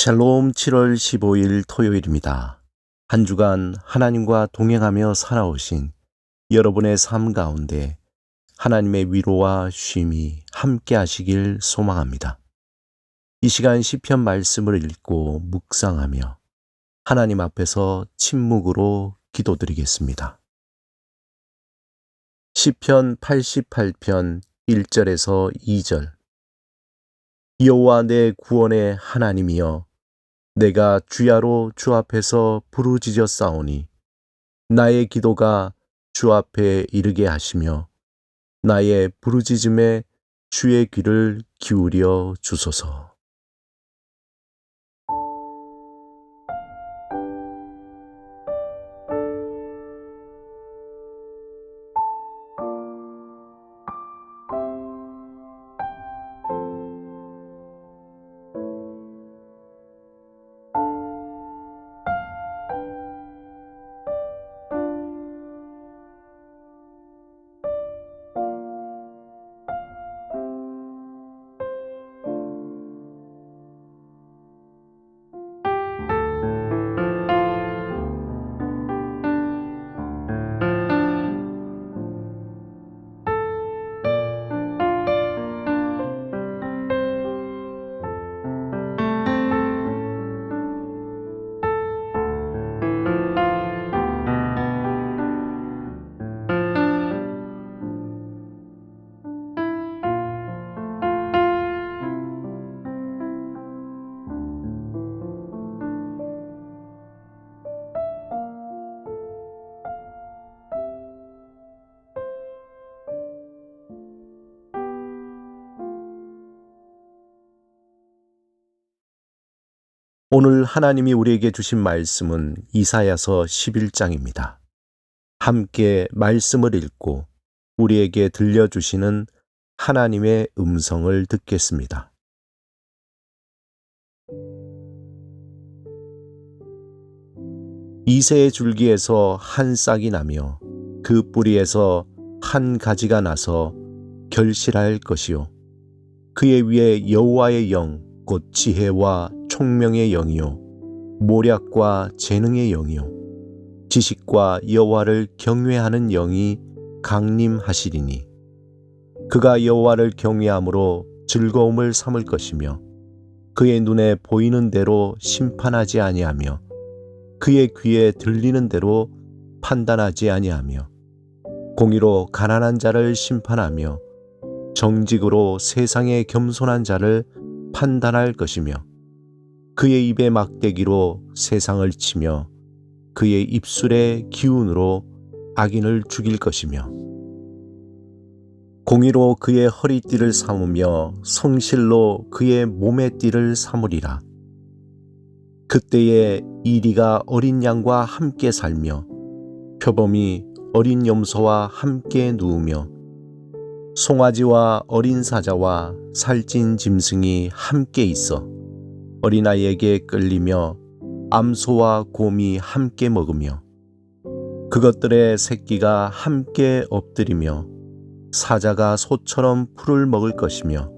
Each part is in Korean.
샬롬 7월 15일 토요일입니다. 한 주간 하나님과 동행하며 살아오신 여러분의 삶 가운데 하나님의 위로와 쉼이 함께 하시길 소망합니다. 이 시간 시편 말씀을 읽고 묵상하며 하나님 앞에서 침묵으로 기도드리겠습니다. 시편 88편 1절에서 2절. 여호와 내 구원의 하나님이여, 내가 주야로 주 앞에서 부르짖어 싸우니 나의 기도가 주 앞에 이르게 하시며 나의 부르짖음에 주의 귀를 기울여 주소서. 오늘 하나님이 우리에게 주신 말씀은 이사야서 11장입니다. 함께 말씀을 읽고 우리에게 들려주시는 하나님의 음성을 듣겠습니다. 이새의 줄기에서 한 싹이 나며 그 뿌리에서 한 가지가 나서 결실할 것이요, 그의 위에 여호와의 영 곧 지혜와 총명의 영이요 모략과 재능의 영이요 지식과 여호와를 경외하는 영이 강림하시리니, 그가 여호와를 경외함으로 즐거움을 삼을 것이며 그의 눈에 보이는 대로 심판하지 아니하며 그의 귀에 들리는 대로 판단하지 아니하며 공의로 가난한 자를 심판하며 정직으로 세상에 겸손한 자를 판단할 것이며 그의 입의 막대기로 세상을 치며 그의 입술의 기운으로 악인을 죽일 것이며 공의로 그의 허리띠를 삼으며 성실로 그의 몸의 띠를 삼으리라. 그때에 이리가 어린 양과 함께 살며 표범이 어린 염소와 함께 누우며 송아지와 어린 사자와 살찐 짐승이 함께 있어 어린아이에게 끌리며 암소와 곰이 함께 먹으며 그것들의 새끼가 함께 엎드리며 사자가 소처럼 풀을 먹을 것이며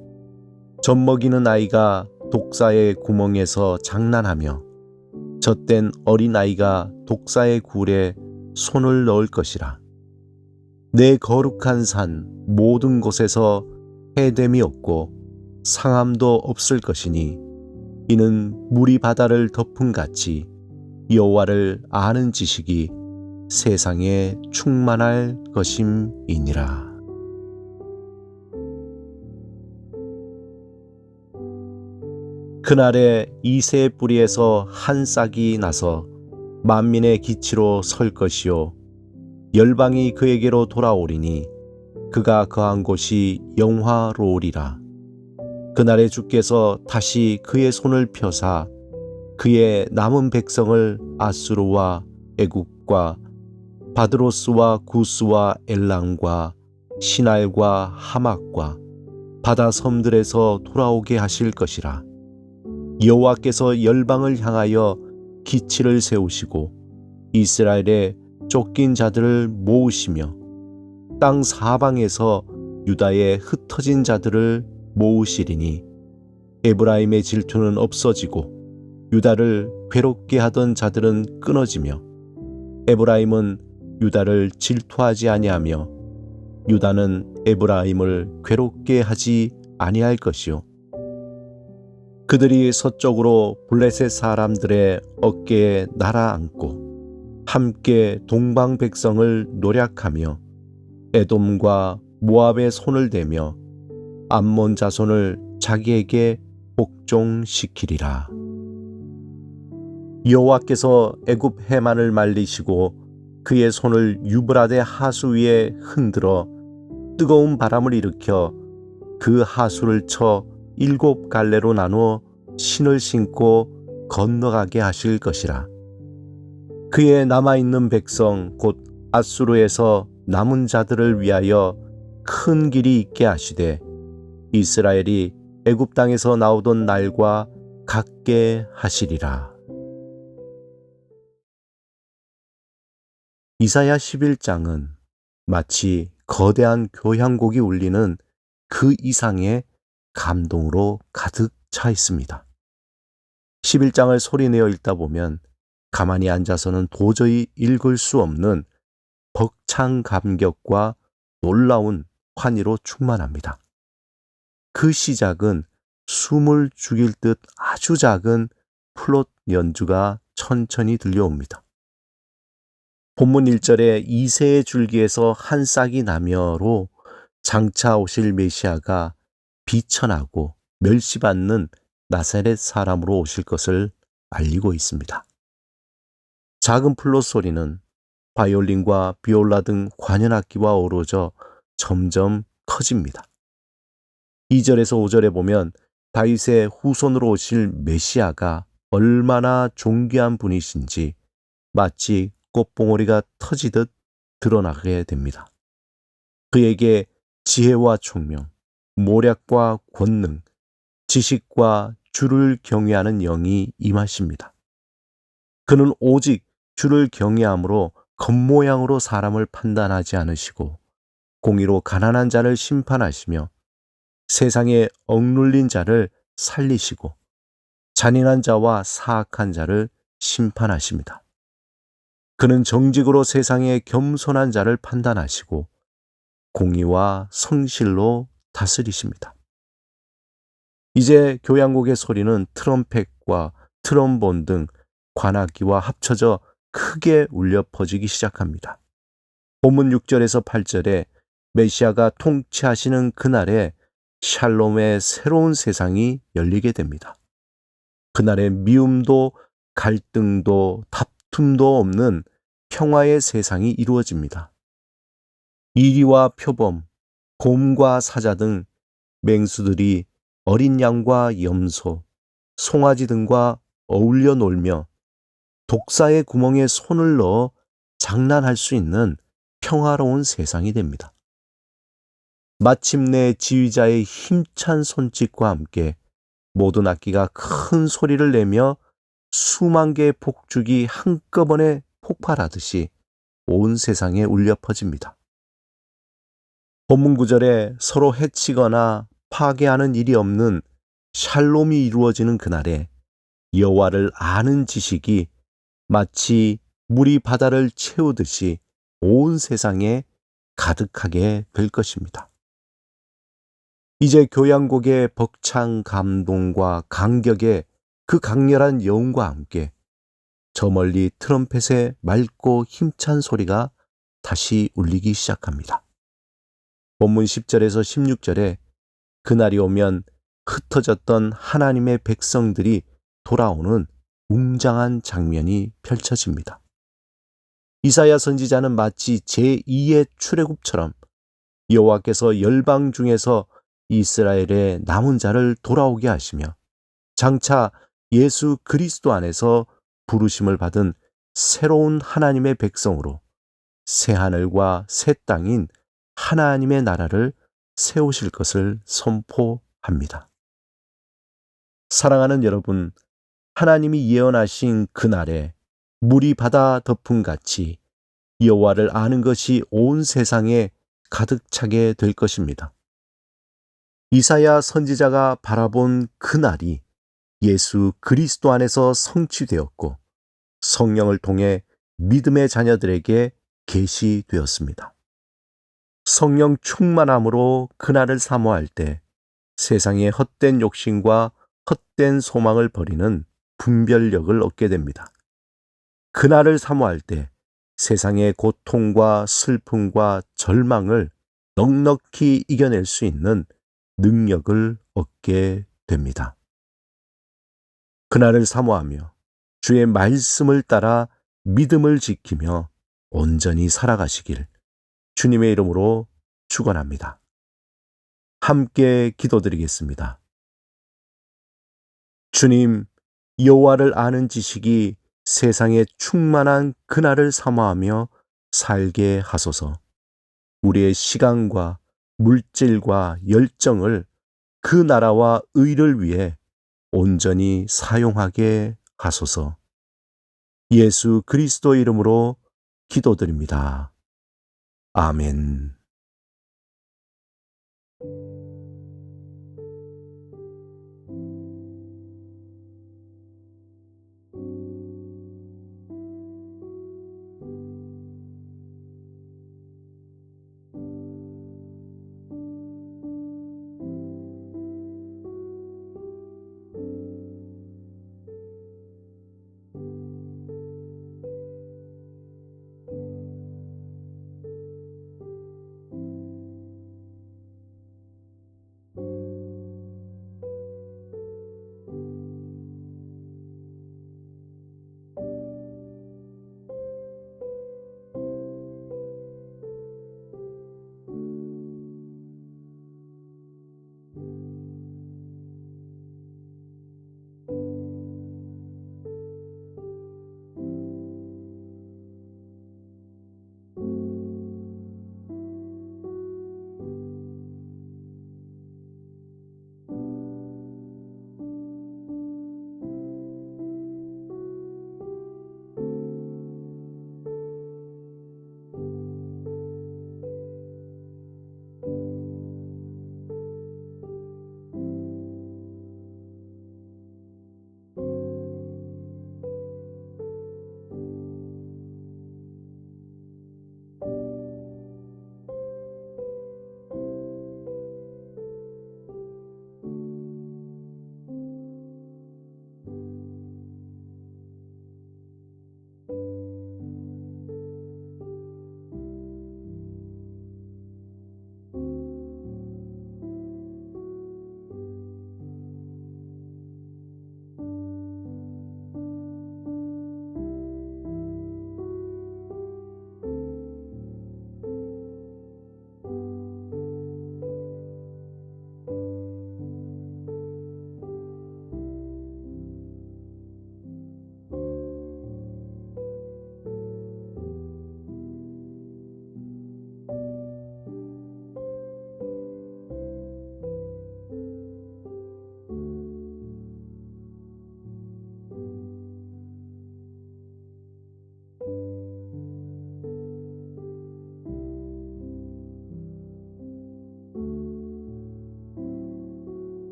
젖먹이는 아이가 독사의 구멍에서 장난하며 젖된 어린아이가 독사의 굴에 손을 넣을 것이라. 내 거룩한 산 모든 곳에서 해됨이 없고 상함도 없을 것이니, 이는 물이 바다를 덮은 같이 여호와를 아는 지식이 세상에 충만할 것임이니라. 그날에 이새의 뿌리에서 한 싹이 나서 만민의 기치로 설 것이요, 열방이 그에게로 돌아오리니 그가 거한 곳이 영화로우리라. 그날에 주께서 다시 그의 손을 펴사 그의 남은 백성을 아수르와 애굽과 바드로스와 구스와 엘람과 시날과 하막과 바다 섬들에서 돌아오게 하실 것이라. 여호와께서 열방을 향하여 기치를 세우시고 이스라엘의 쫓긴 자들을 모으시며 땅 사방에서 유다의 흩어진 자들을 모으시리니 에브라임의 질투는 없어지고 유다를 괴롭게 하던 자들은 끊어지며 에브라임은 유다를 질투하지 아니하며 유다는 에브라임을 괴롭게 하지 아니할 것이요 그들이 서쪽으로 블레셋 사람들의 어깨에 날아앉고 함께 동방 백성을 노략하며 에돔과 모압의 손을 대며 암몬 자손을 자기에게 복종시키리라. 여호와께서 애굽 해만을 말리시고 그의 손을 유브라데 하수 위에 흔들어 뜨거운 바람을 일으켜 그 하수를 쳐 7 갈래로 나누어 신을 신고 건너가게 하실 것이라. 그의 남아있는 백성 곧 아수르에서 남은 자들을 위하여 큰 길이 있게 하시되 이스라엘이 애굽 땅에서 나오던 날과 같게 하시리라. 이사야 11장은 마치 거대한 교향곡이 울리는 그 이상의 감동으로 가득 차 있습니다. 11장을 소리내어 읽다 보면 가만히 앉아서는 도저히 읽을 수 없는 벅찬 감격과 놀라운 환희로 충만합니다. 그 시작은 숨을 죽일 듯 아주 작은 플룻 연주가 천천히 들려옵니다. 본문 1절에 이새의 줄기에서 한 싹이 나며로 장차 오실 메시아가 비천하고 멸시받는 나사렛 사람으로 오실 것을 알리고 있습니다. 작은 플룻 소리는 바이올린과 비올라 등 관현악기와 어우러져 점점 커집니다. 2절에서 5절에 보면 다윗의 후손으로 오실 메시아가 얼마나 존귀한 분이신지 마치 꽃봉오리가 터지듯 드러나게 됩니다. 그에게 지혜와 총명, 모략과 권능, 지식과 주를 경외하는 영이 임하십니다. 그는 오직 주를 경외함으로 겉모양으로 사람을 판단하지 않으시고 공의로 가난한 자를 심판하시며 세상에 억눌린 자를 살리시고 잔인한 자와 사악한 자를 심판하십니다. 그는 정직으로 세상에 겸손한 자를 판단하시고 공의와 성실로 다스리십니다. 이제 교향곡의 소리는 트럼펫과 트럼본 등 관악기와 합쳐져 크게 울려 퍼지기 시작합니다. 본문 6절에서 8절에 메시아가 통치하시는 그날에 샬롬의 새로운 세상이 열리게 됩니다. 그날에 미움도 갈등도 다툼도 없는 평화의 세상이 이루어집니다. 이리와 표범, 곰과 사자 등 맹수들이 어린 양과 염소, 송아지 등과 어울려 놀며 독사의 구멍에 손을 넣어 장난할 수 있는 평화로운 세상이 됩니다. 마침내 지휘자의 힘찬 손짓과 함께 모든 악기가 큰 소리를 내며 수만 개의 폭죽이 한꺼번에 폭발하듯이 온 세상에 울려 퍼집니다. 본문 9절에 서로 해치거나 파괴하는 일이 없는 샬롬이 이루어지는 그날에 여호와를 아는 지식이 마치 물이 바다를 채우듯이 온 세상에 가득하게 될 것입니다. 이제 교향곡의 벅찬 감동과 감격의 그 강렬한 여운과 함께 저 멀리 트럼펫의 맑고 힘찬 소리가 다시 울리기 시작합니다. 본문 10절에서 16절에 그날이 오면 흩어졌던 하나님의 백성들이 돌아오는 웅장한 장면이 펼쳐집니다. 이사야 선지자는 마치 제2의 출애굽처럼 여호와께서 열방 중에서 이스라엘의 남은 자를 돌아오게 하시며 장차 예수 그리스도 안에서 부르심을 받은 새로운 하나님의 백성으로 새하늘과 새 땅인 하나님의 나라를 세우실 것을 선포합니다. 사랑하는 여러분, 하나님이 예언하신 그날에 물이 바다 덮음같이 여호와를 아는 것이 온 세상에 가득 차게 될 것입니다. 이사야 선지자가 바라본 그날이 예수 그리스도 안에서 성취되었고 성령을 통해 믿음의 자녀들에게 계시되었습니다. 성령 충만함으로 그날을 사모할 때 세상의 헛된 욕심과 헛된 소망을 버리는 분별력을 얻게 됩니다. 그날을 사모할 때 세상의 고통과 슬픔과 절망을 넉넉히 이겨낼 수 있는 능력을 얻게 됩니다. 그날을 사모하며 주의 말씀을 따라 믿음을 지키며 온전히 살아가시길 주님의 이름으로 축원합니다. 함께 기도드리겠습니다. 주님, 여호와를 아는 지식이 세상에 충만한 그날을 사모하며 살게 하소서. 우리의 시간과 물질과 열정을 그 나라와 의를 위해 온전히 사용하게 하소서. 예수 그리스도 이름으로 기도드립니다. 아멘.